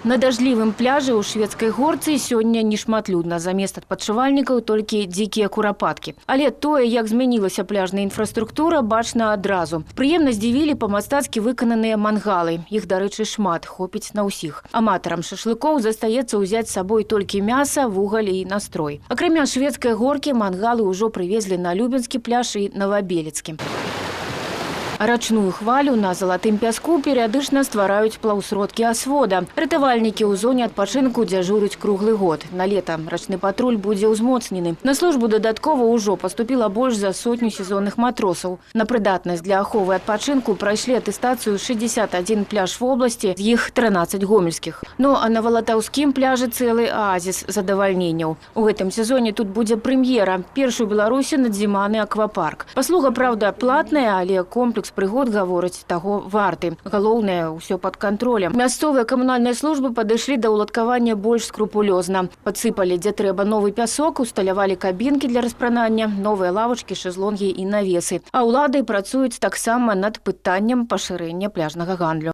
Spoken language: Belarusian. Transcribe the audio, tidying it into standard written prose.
На дажджлівым пляжы ў шведскай горцы сёння нешматлюдна. Замест адпачывальнікаў толькі дзікія курапаткі. Але тое, як змянілася пляжная інфраструктура, бачна адразу. Прыемна здзівілі па-мастацкі выкананыя мангалы. Іх, дарэчы, шмат, хопіць на ўсіх. Аматарам шашлыкоў застаецца ўзяць з сабой толькі мяса, вугаль і настрой. Акрамя шведскай горкі, мангалы ўжо прывезлі на Любенскі пляж і Новабелецкі. А рачную хвалю на залатым пяску перыядычна ствараюць плаўсродкі асвода. Ратавальнікі ў зоне адпачынку дзяжурыць круглы год. На лета рачны патруль будзе ўзмоцнены. На службу дадаткова ўжо паступіла больш за 100 сезонных матросаў. На прыдатнасць для аховы адпачынку прайшлі атэстацыю 61 пляж вобласці, з іх 13 гомельскіх. Ну а на Валатаўскім пляжы цэлы аазіс задавальненняў. У гэтым сезоне тут будзе прэм'ера. Першы ў Беларусі надзіманы аквапарк. Паслуга, праўда, платная, але комплекс прыгод, гавораць, таго варты. Галоўнае, ўсё пад кантролем. Мясцовыя камунальныя службы падышлі да ўладкавання больш скрупулёзна. Падсыпалі, дзе трэба, новы пясок, усталявалі кабінкі для распранання, новыя лавачкі, шэзлонгі і навесы. А ўлады працуюць таксама над пытаннем пашырэння пляжнага гандлю.